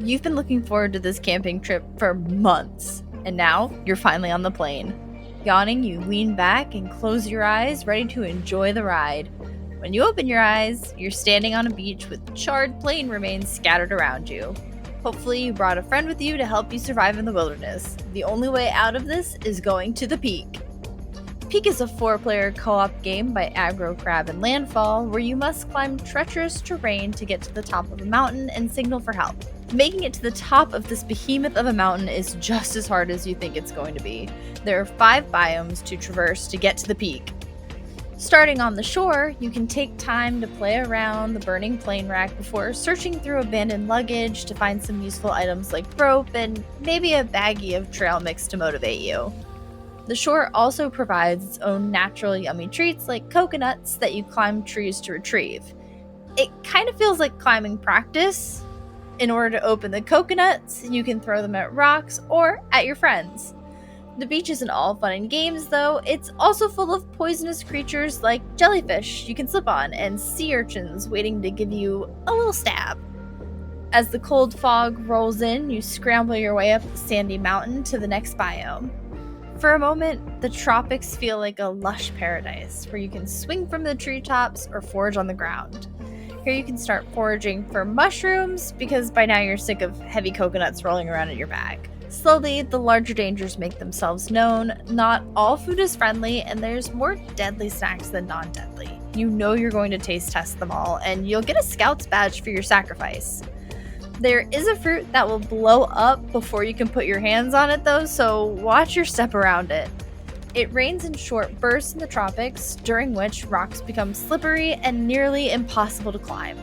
You've been looking forward to this camping trip for months, and now you're finally on the plane. Yawning, you lean back and close your eyes, ready to enjoy the ride. When you open your eyes, you're standing on a beach with charred plane remains scattered around you. Hopefully, you brought a friend with you to help you survive in the wilderness. The only way out of this is going to the peak. Peak is a 4-player co-op game by Aggro Crab and Landfall, where you must climb treacherous terrain to get to the top of a mountain and signal for help. Making it to the top of this behemoth of a mountain is just as hard as you think it's going to be. There are 5 biomes to traverse to get to the peak. Starting on the shore, you can take time to play around the burning plane rack before searching through abandoned luggage to find some useful items like rope and maybe a baggie of trail mix to motivate you. The shore also provides its own natural yummy treats like coconuts that you climb trees to retrieve. It kind of feels like climbing practice. In order to open the coconuts, you can throw them at rocks or at your friends. The beach isn't all fun and games though, it's also full of poisonous creatures like jellyfish you can slip on and sea urchins waiting to give you a little stab. As the cold fog rolls in, you scramble your way up the sandy mountain to the next biome. For a moment, the tropics feel like a lush paradise where you can swing from the treetops or forage on the ground. Here you can start foraging for mushrooms because by now you're sick of heavy coconuts rolling around in your bag. Slowly, the larger dangers make themselves known. Not all food is friendly, and there's more deadly snacks than non-deadly. You know you're going to taste test them all, and you'll get a scout's badge for your sacrifice. There is a fruit that will blow up before you can put your hands on it though, so watch your step around it. It rains in short bursts in the tropics, during which rocks become slippery and nearly impossible to climb.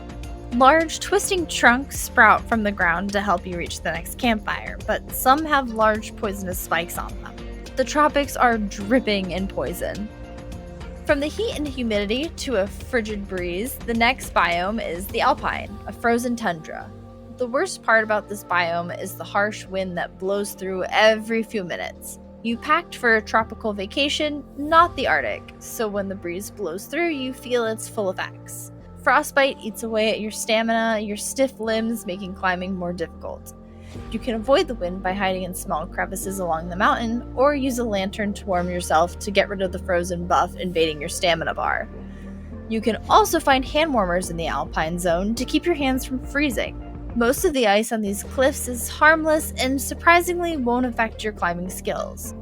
Large twisting trunks sprout from the ground to help you reach the next campfire, but some have large poisonous spikes on them. The tropics are dripping in poison. From the heat and humidity to a frigid breeze, the next biome is the Alpine, a frozen tundra. The worst part about this biome is the harsh wind that blows through every few minutes. You packed for a tropical vacation, not the Arctic, so when the breeze blows through, you feel its full effects. Frostbite eats away at your stamina, your stiff limbs making climbing more difficult. You can avoid the wind by hiding in small crevices along the mountain, or use a lantern to warm yourself to get rid of the frozen buff invading your stamina bar. You can also find hand warmers in the Alpine zone to keep your hands from freezing. Most of the ice on these cliffs is harmless and surprisingly won't affect your climbing skills.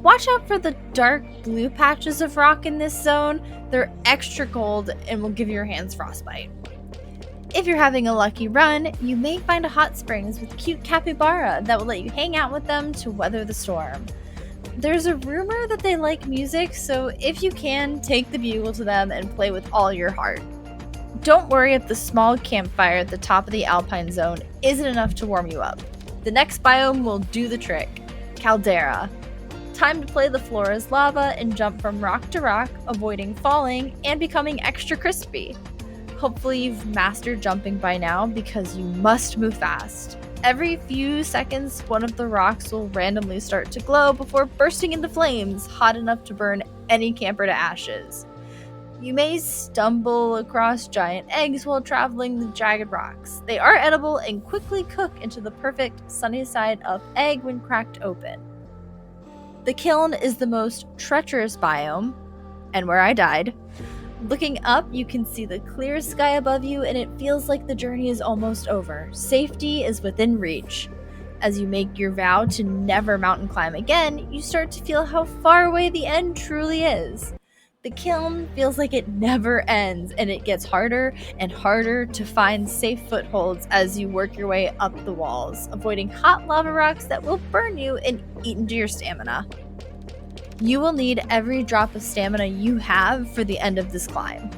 Watch out for the dark blue patches of rock in this zone. They're extra cold and will give your hands frostbite. If you're having a lucky run, you may find a hot springs with cute capybara that will let you hang out with them to weather the storm. There's a rumor that they like music, so if you can, take the bugle to them and play with all your heart. Don't worry if the small campfire at the top of the Alpine zone isn't enough to warm you up. The next biome will do the trick, Caldera. Time to play the floor as lava and jump from rock to rock, avoiding falling and becoming extra crispy. Hopefully you've mastered jumping by now because you must move fast. Every few seconds, one of the rocks will randomly start to glow before bursting into flames, hot enough to burn any camper to ashes. You may stumble across giant eggs while traveling the jagged rocks. They are edible and quickly cook into the perfect sunny side up egg when cracked open. The Kiln is the most treacherous biome, and where I died. Looking up, you can see the clear sky above you, and it feels like the journey is almost over. Safety is within reach. As you make your vow to never mountain climb again, you start to feel how far away the end truly is. The Kiln feels like it never ends, and it gets harder and harder to find safe footholds as you work your way up the walls, avoiding hot lava rocks that will burn you and eat into your stamina. You will need every drop of stamina you have for the end of this climb.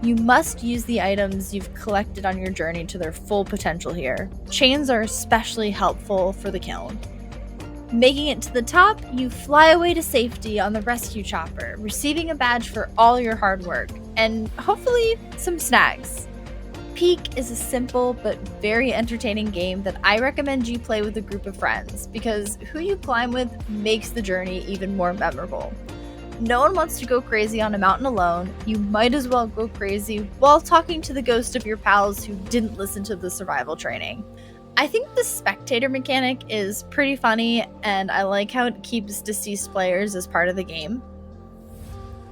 You must use the items you've collected on your journey to their full potential here. Chains are especially helpful for the Kiln. Making it to the top, you fly away to safety on the rescue chopper, receiving a badge for all your hard work, and hopefully some snacks. Peak is a simple but very entertaining game that I recommend you play with a group of friends, because who you climb with makes the journey even more memorable. No one wants to go crazy on a mountain alone. You might as well go crazy while talking to the ghost of your pals who didn't listen to the survival training. I think the spectator mechanic is pretty funny, and I like how it keeps deceased players as part of the game.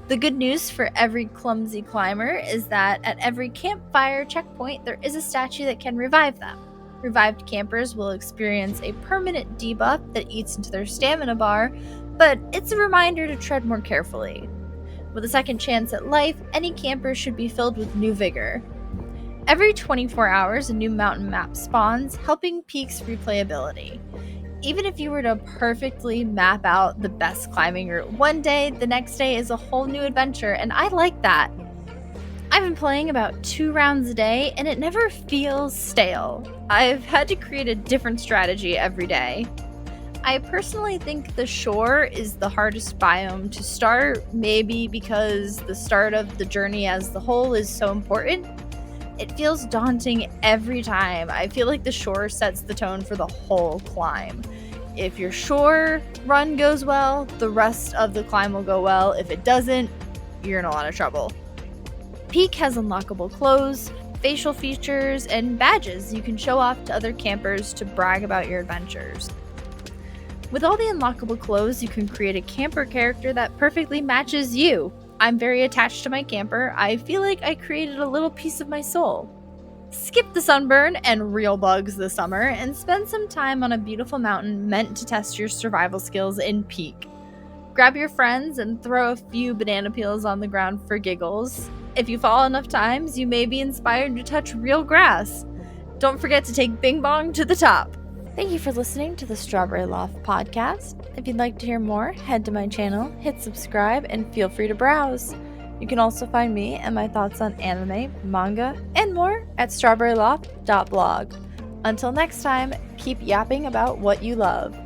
The good news for every clumsy climber is that at every campfire checkpoint, there is a statue that can revive them. Revived campers will experience a permanent debuff that eats into their stamina bar, but it's a reminder to tread more carefully. With a second chance at life, any camper should be filled with new vigor. Every 24 hours, a new mountain map spawns, helping peaks replayability. Even if you were to perfectly map out the best climbing route one day, the next day is a whole new adventure, and I like that. I've been playing about 2 rounds a day, and it never feels stale. I've had to create a different strategy every day. I personally think the shore is the hardest biome to start, maybe because the start of the journey as the whole is so important. It feels daunting every time. I feel like the shore sets the tone for the whole climb. If your shore run goes well, the rest of the climb will go well. If it doesn't, you're in a lot of trouble. Peak has unlockable clothes, facial features, and badges you can show off to other campers to brag about your adventures. With all the unlockable clothes, you can create a camper character that perfectly matches you. I'm very attached to my camper. I feel like I created a little piece of my soul. Skip the sunburn and real bugs this summer and spend some time on a beautiful mountain meant to test your survival skills in Peak. Grab your friends and throw a few banana peels on the ground for giggles. If you fall enough times, you may be inspired to touch real grass. Don't forget to take Bing Bong to the top. Thank you for listening to the Strawberry Loft podcast. If you'd like to hear more, head to my channel, hit subscribe, and feel free to browse. You can also find me and my thoughts on anime, manga, and more at strawberryloft.blog. Until next time, keep yapping about what you love.